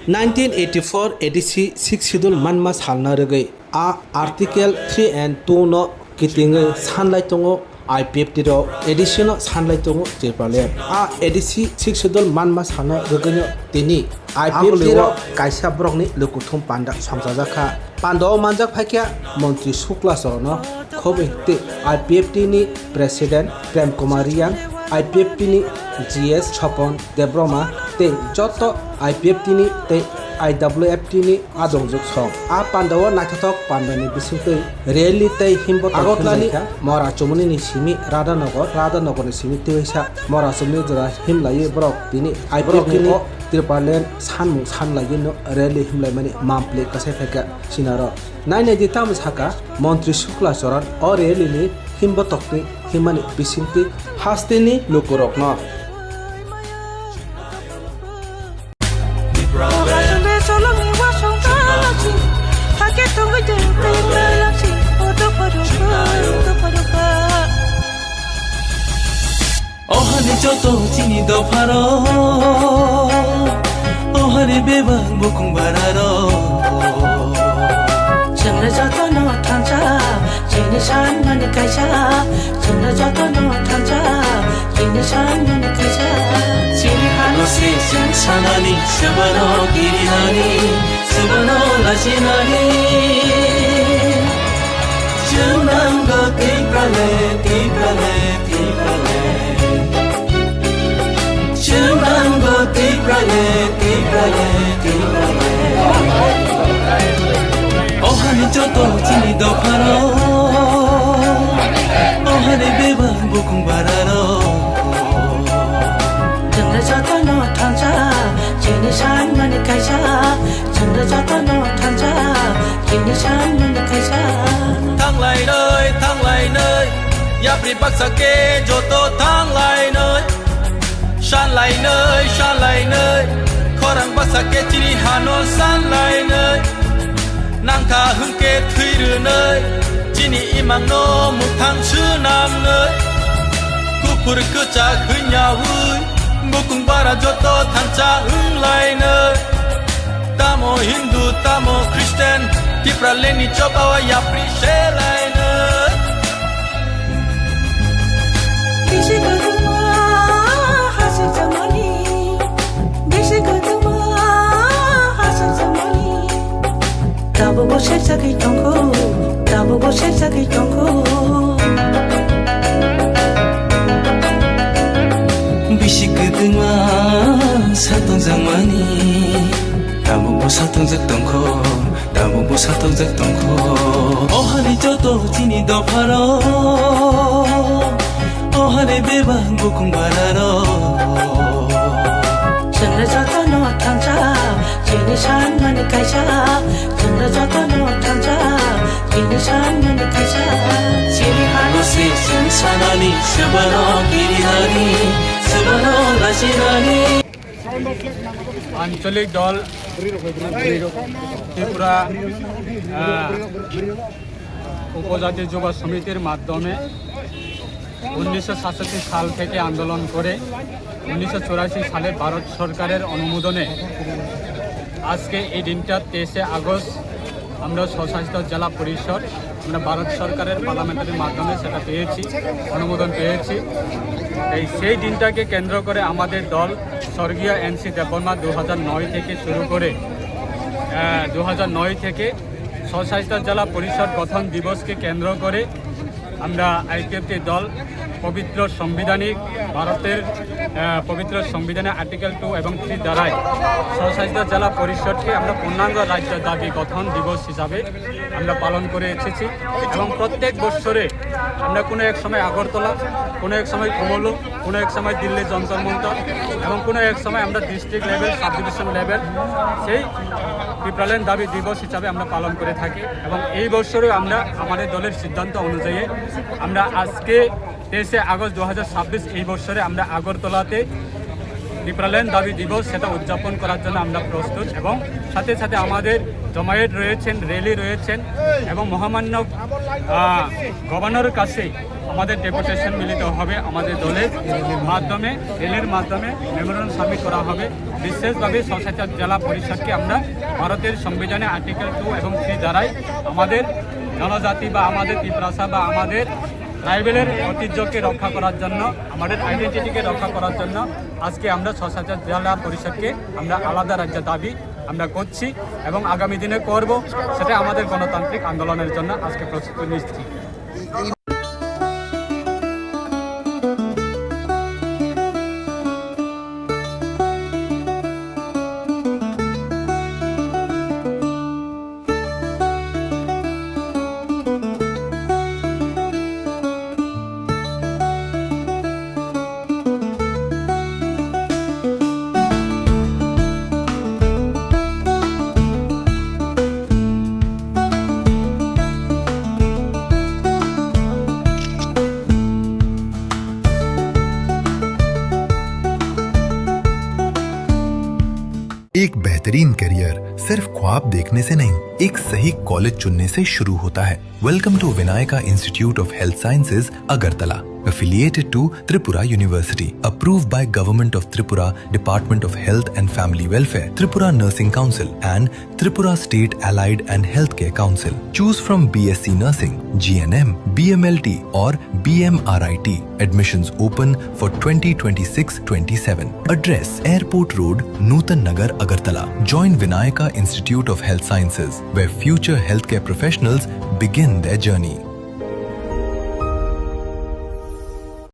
1984 86 sidul manma salna regai a article 3 and 2 no kiting sanlai tongo IPFT ro edition sanlai tongo jepale a edisi 6 sidul manma salna regai tini IPFT ro kaisa brokni lukuthum panda samjajaka pando manjak phaikya montri shukla sorno khobekte IPFT ni president Prem Kumar Yang IPFT ni GS Chopon Debroma te joto IPFT ni te IWFT ni adongjok song a pandawa naithathok pandani bisingtei rally tei himbo agotlani mora chumuni ni simi radanagar ni simi teisa mora chumni jora himlai brok tini IPFT ni tirpalen sanmu sanlai no rally himlai mani mample kasai pheka sinaro naine ditam saka মন্ত্রী শুক্লা চরণ ও রেলিনি হিমবতকনি হিমানি বিসিংতি হাস্তেনি লোকরকন ওহানে যত চিনি দফারো ওহানে বেবা বুকুং বারারো जोंनो जतन थांजा जोंनि सानमानि कायजा जोंनो जतन थांजा जोंनि सानमानि कायजा जेरै हालसे जों सानानि सोबानो गिरिनानि सोबानो लाजिनानि जों नांगौ दैफ्राले दैफ्राले दैफ्राले जों नांगौ दैफ्राले दैफ्राले दैफ्राले ওহানে যত চিনি দফারো ওহানে বেবা বুকুং বারারো जोंनो जतन थांजा जोंनि सानमानि कायजा जोंनो जतन थांजा जोंनि सानमानि कायजा थांलाय नै याप्रि बाक्साके जत थांलाय नै सानलाय नै खरां बाक्साके चिनि हानो सानलाय नै नांखा हंके थैरोनै दिनै इमांनो मोगथां सोनांनै गुफुर गोजा हैयावै बुकुं बारा जत थांजा होनलायनै तामो हिन्दु तामो ख्रिस्टान दिफ्रालेनि जबावा याप्रि सेलायनै 다보고 실작이 tonko 다보고 실작이 tonko 비시끄등마 사통장만이 다보고 사통작 tonko 다보고 사통작 tonko 어하니 저도 지니 덮하러 어하니 배방 부쿵 바라러 जोंनो जतन थांजा जोंनि सानमानि कायजा जोंनो जतन थांजा जोंनि सानमानि कायजा जेरै हालसे जों सानानि सोबानो गिरिनानि सोबानो लाजिनानि আঞ্চলিক দল ত্রিপুরা উপজাতি যুব সমিতির মাধ্যমে 1967 সাল থেকে আন্দোলন করে 1984 সালে ভারত সরকারের অনুমোদনে আজকে এই দিনটা 23 আগস্ট আমরা স্বশাসিত জেলা পরিষদ আমরা ভারত সরকারের পার্লামেন্টারির মাধ্যমে সেটা পেয়েছি অনুমোদন পেয়েছি সেই দিনটাকে কেন্দ্র করে আমাদের দল স্বর্গীয় এনসি দেববর্মা 2009 থেকে শুরু করে 2009 থেকে স্বশাসিত জেলা পরিষদ গঠন দিবসকে কেন্দ্র করে আমরা আইপিএফটি দল পবিত্র সাংবিধানিক ভারতের পবিত্র সংবিধানে আর্টিকেল 2 এবং 3 দ্বারায় স্বশাসিত জেলা পরিষদকে আমরা পূর্ণাঙ্গ রাজ্য দাবি গঠন দিবস হিসাবে আমরা পালন করে এসেছি এবং প্রত্যেক বছরে আমরা কোনো এক সময় আগরতলা কোনো এক সময় কুমলু কোনো এক সময় দিল্লি যন্তর মন্তর এবং কোনো এক সময় আমরা district level sub division level সেই ত্রিপুরাল্যান্ড দাবি দিবস হিসাবে আমরা পালন করে থাকি এবং এই বছরেও আমরা আমাদের দলের সিদ্ধান্ত অনুযায়ী আমরা আজকে 23 আগস্ট 2026 এই বছরে আমরা আগরতলাতে ত্রিপুরাল্যান্ড দাবি দিবস সেটা উদযাপন করার জন্য আমরা প্রস্তুত এবং সাথে সাথে আমাদের জমায়েত রয়েছেন র্যালি রয়েছেন এবং মহামান্য গভর্নরের কাছে আমাদের ডেপুটেশন মিলিত হবে আমাদের দলের মাধ্যমে রেলের মাধ্যমে মেমোরেন্ডাম সাবমিট করা হবে। বিশেষভাবে স্বশাসিত জেলা পরিষদকে আমরা ভারতের সংবিধানে আর্টিকেল 2 এবং 3 দ্বারাই আমাদের জনজাতি বা আমাদের ত্রিপুরাসা বা আমাদের ট্রাইবেলের ঐতিহ্যকে রক্ষা করার জন্য, আমাদের আইডেন্টিটিকে রক্ষা করার জন্য আজকে আমরা স্বশাসিত জেলা পরিষদকে আমরা আলাদা রাজ্য দাবি আমরা করছি এবং আগামী দিনে করব। সেটা আমাদের গণতান্ত্রিক আন্দোলনের জন্য আজকে প্রস্তুতি নিচ্ছি। एक बेहतरीन करियर सिर्फ ख्वाब देखने से नहीं, एक सही कॉलेज चुनने से शुरू होता है। Welcome to Vinayaka institute of health sciences, Agartala, affiliated to Tripura University, approved by Government of Tripura, Department of Health and Family Welfare, Tripura Nursing Council and Tripura State Allied and Healthcare Council. Choose from BSc Nursing, GNM, BMLT or BMRIT. Admissions open for 2026-27. Address: Airport Road, Nutan Nagar, Agartala. Join Vinayaka Institute of Health Sciences, where future healthcare professionals begin their journey.